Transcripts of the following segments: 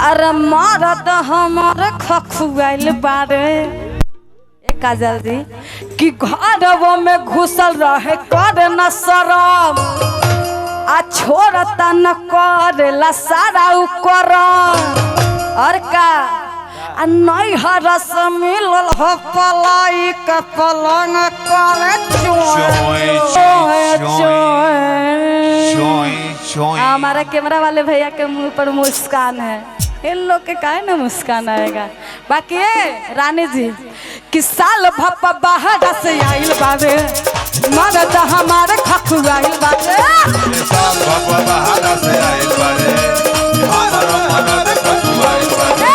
अरे मरद हमार खखुआइल बारे काजल जी कि घरवा में घुसल रहे कर न शरम आ छोड़ता न करेला सारा कर और का नहीं हरस मिलल हो पलाई का पलंग करे हमारा कैमरा वाले भैया के मुंह पर मुस्कान है, इन लोग के काहे ना मुस्कान आएगा। बाकी रानी जी कि साल भप्पा बाहर से आइल बाबे मरद हमारे खखुआइल बाबे साल भप्पा बाहर से आइल बाबे हमारा मरद खखुआइल बाबे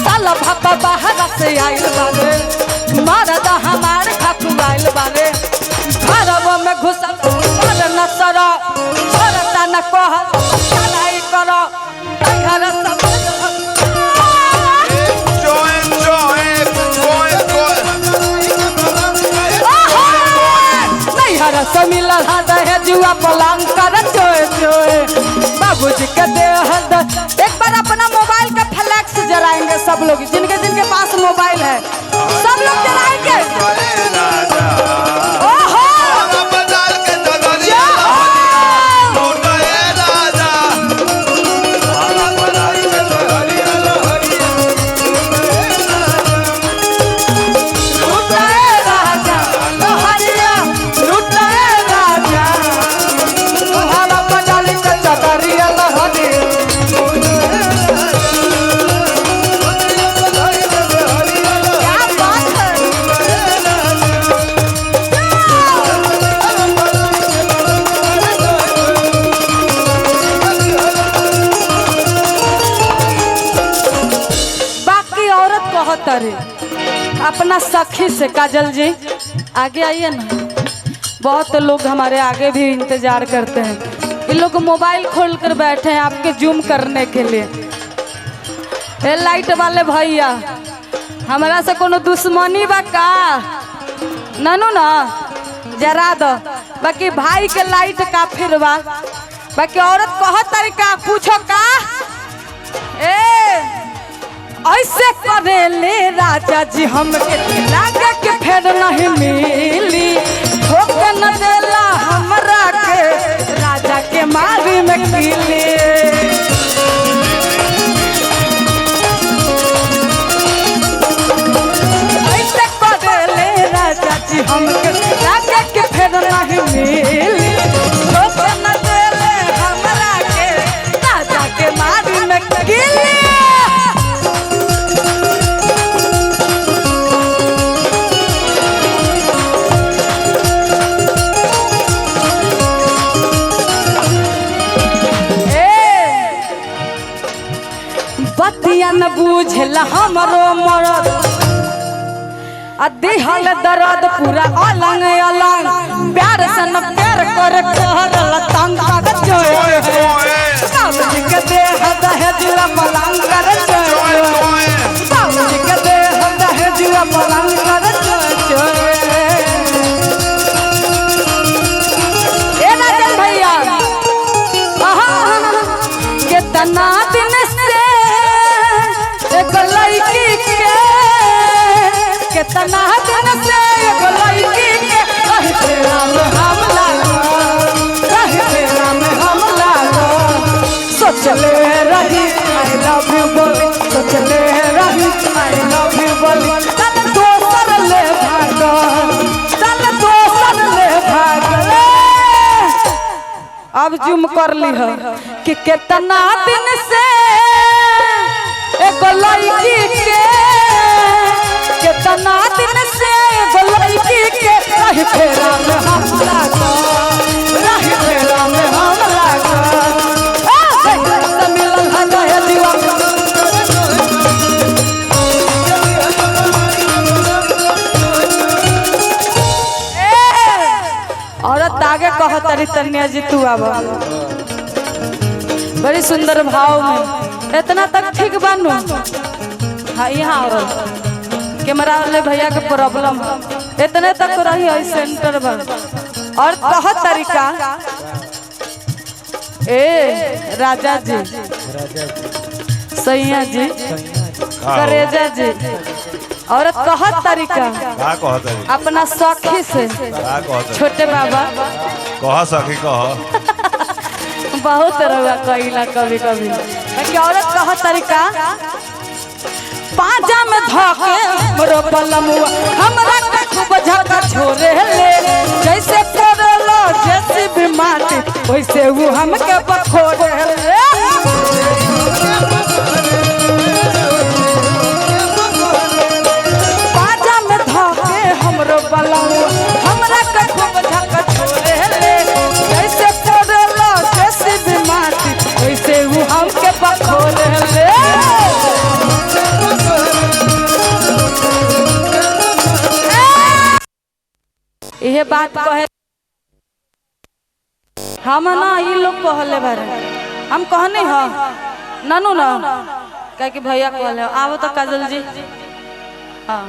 साल भप्पा बाहर से आइल बाबे मरद हमारे खखुआइल बाबे घरवा में घुसल कर न सरा छोड़ता न कह चलाई करो घर सब मिल है जुआ पलंग कर बाबूजी के दे एक बार अपना मोबाइल का फ्लैक्स जलाएंगे सब लोग जिनके जिनके पास मोबाइल है सब लोग जलाएंगे। अपना सखी से काजल जी आगे आइए ना, बहुत लोग हमारे आगे भी इंतजार करते हैं। इन लोग मोबाइल खोल कर बैठे हैं आपके जूम करने के लिए। ए लाइट वाले भैया हमारा से कोनो दुश्मनी बा का ननू ना जरा दो। बाकी भाई के लाइट का फिर बा बाकी औरत कह तरीका पूछो का ऐसे करेले राजा जी हमके लागे के फेर नहीं मिली ठोके न देला हमरा के राजा के मारी में कीली ऐसे करेले राजा जी हमके लागे के फेर नहीं मिली ठोके न देले हमरा के राजा के मारी में कीली। बतिया न बूझला हमरो मरद देहल दर्द पूरा अलंग अलंग प्यार से न प्यार कर कहल तंग बाबूजी के देह दहेजुआ पलंग कर बाबूजी के देह दहेजुआ पलंग कर ए राजन भैया कितना दिन कितना दिन से एगो लड़की के रही तेरा में हम लागो सोचले रही आई लव यू बोली सोचले रही आई लव यू बोली चल दोसर ले भागो अब जुम कर ली है कि कितना दिन से एगो लड़की के कितना दिन से लड़की के रही फेरा में हम लागो रही फेरा में हम लागो मिलल है दहेजुआ औरत आगे कह तरी तन्या जी तू आब बड़ी सुंदर भाव में इतना तक ठीक बनू हाँ यहाँ औरत कैमरा वाले भैया के प्रॉब्लम इतने तक रही है सेंटर पर और कह तरीका ए राजा जी सैया जी का करेजा जी औरत कहत तरीका कहत है अपना सखी से का कहत है छोटे बाबा कह सखी कह बहुत रहुआ कहिला कभी कभी कि औरत कहत तरीका पाजा में धके मोरो पलमुआ हमरा के खूब झका छोरे ले जैसे करलो जैसे भी माटी वैसे वो हमके बखोरे ले पाजा में धके हमरो पलमुआ हमरा के खूब झका छोरे ले जैसे करलो जैसे भी माटी वैसे वो हमके बखोरे ले यह बात कहे हम ना ये लोग कहले बारे हम कहने ह नानू ना कह कि भैया कहले आओ तो काजल जी हाँ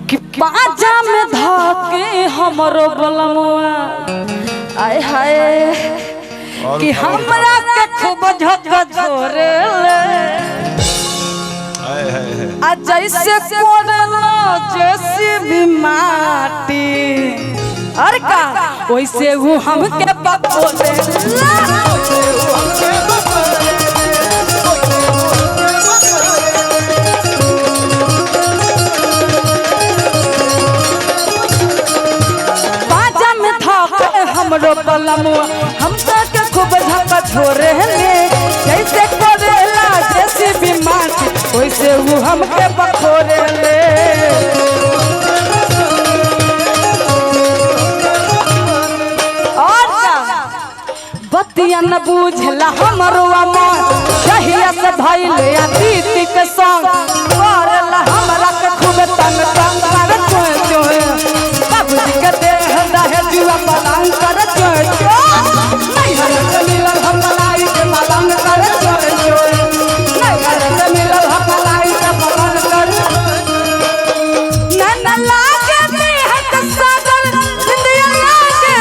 कि पाजा में धके हमरो बलमुआ आय हाय कि हमरा के खूब झका छोरे ले आ जैसे कोरलो जैसे भी माटी अरे का वैसे वो हमके बखोले बाजा में धके हमरो बलमुआ हम के खूब झका छोरे ले जैसे कोरेला जैसे भी माटी वैसे वो हमके बखोरे ले और बतिया न बुझला हमरो अमर कहिया से भइले अतिथि के संग करला हमरा के खूब तंग तंग कर चोय चोय बाबूजी के देह दहे जुआ पलंग कर चोय चोय नहीं हर मिलल हम लाई के पलंग कर चोय चोय नहीं हर मिलल हम लाई के पलंग कर न लागे देह के सागर जिंदगी लागे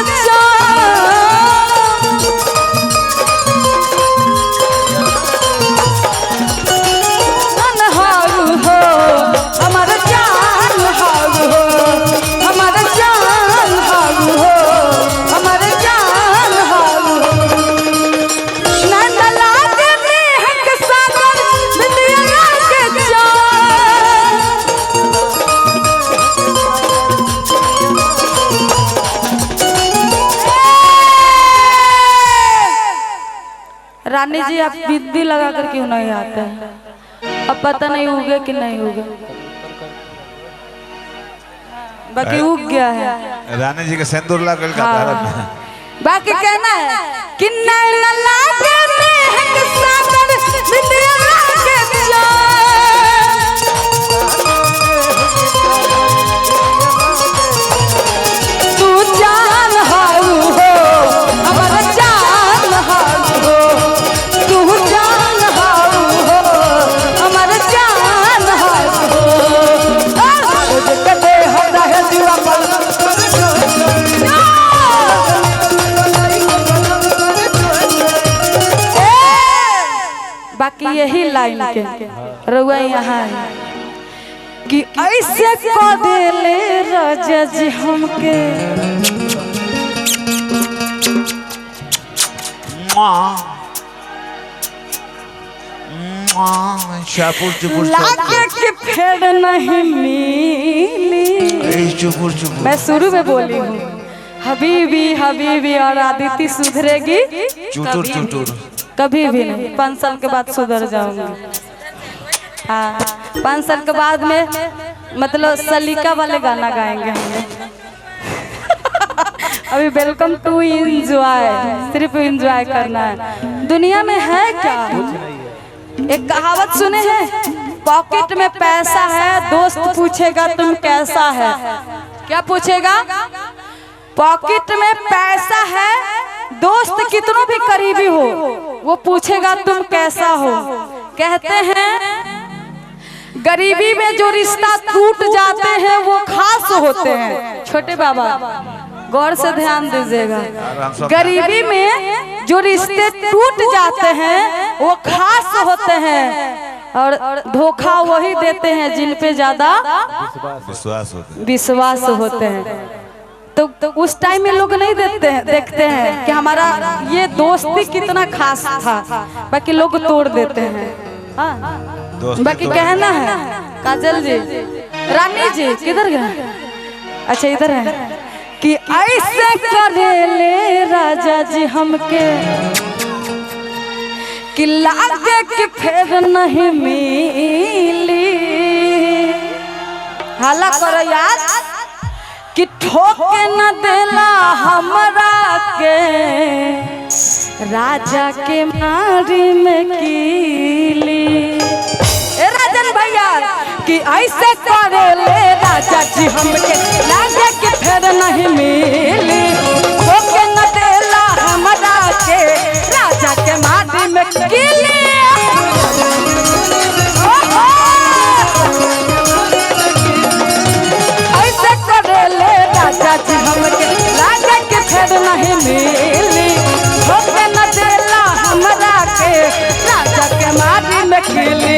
रानी जी आप बिंदी लगा कर क्यों नहीं आते हैं? अब पता नहीं उगे कि नहीं उगे, बाकी उग गया है। रानी जी के सिंदूर लागल का हाँ। बाकी कहना है कि नहीं लागे महक सागर बिंदिया लागे तू जान हारू हो हमारा जान हारू हो तू जान हारू हो हमारा जान हारू हो कदे होता है जीवा पर बाकी यही लाइन के रउआ यहाँ है कि ऐसे को देले राजा जी हमके चुपुर चुपुर लागे कि फेर नहीं मिली। चुपुर चुपुर मैं शुरू में बोली हूँ हबीबी हबीबी और आदिति सुधरेगी चुटुर चुटुर कभी भी नहीं। 5 साल के बाद सुधर जाऊंगी। हाँ 5 साल के बाद में मतलब सलीका वाले गाना गाएंगे हम। अभी वेलकम टू एंजॉय, सिर्फ एंजॉय करना है। दुनिया में है क्या, एक कहावत सुने हैं, पॉकेट में पैसा है दोस्त पूछेगा तुम कैसा है। क्या पूछेगा? पॉकेट में पैसा है दोस्त कितनों भी करीबी हो वो पूछेगा तुम कैसा हो। कहते हैं गरीबी में जो रिश्ता टूट जाते हैं वो खास होते हैं। छोटे बाबा गौर से ध्यान दीजिएगा, गरीबी में जो रिश्ते टूट जाते हैं वो खास होते हैं और धोखा वही देते हैं जिन पे ज्यादा विश्वास होते हैं। तो उस टाइम में लोग नहीं देखते हैं कि हमारा ये दोस्ती कितना खास था, बाकी लोग तोड़ देते हैं। हाँ बाकी कहना है काजल जी, रानी जी किधर गए? अच्छा इधर है कि ऐसे करेले राजा जी हमके कि लागे कि फिर नहीं मिली। हाला करो यार कि ठोके न देला हमरा के राजा के मारी में कीली। ए राजन भैया कि ऐसे करेले राजा जी हमके लागे कि फिर नहीं मिली। ठोके न देला हमरा के राजा के मारी में कीली। ऐसे करेले राजा जी हमके लागे कि फिर नहीं मिली। ठोके न देला हमरा के राजा के मारी में कीली।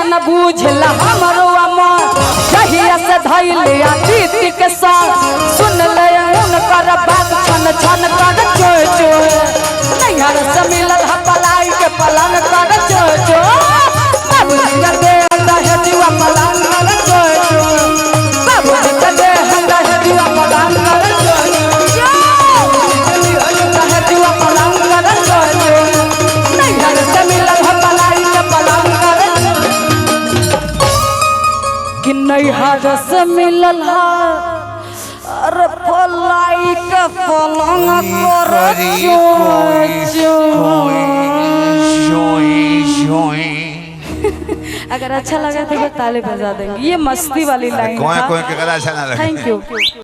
न बूझला हमरो अमर जहिया से धैलिया दीदी के संग सुन ले उनकर बात छन छन कर चोय चोय। नैहर से मिलल ह पलाई के पलंग कर चोय चोय। बाबूजी के दे रहे जीवा पलंग कर चोय चोय। बाबूजी के दे रहे जीवा पलंग कर चोय चोय। रहे जीवा पलंग कर चोय चोय। नैहर से मिलल ह पलाई के पलंग कर कि नैहर से मिलल है। अरे पलाई के पलंग कर अगर अच्छा लगा तो ताली बजा देंगे। ये मस्ती वाली लाइन था। कोई अच्छा ना लगे। Thank you.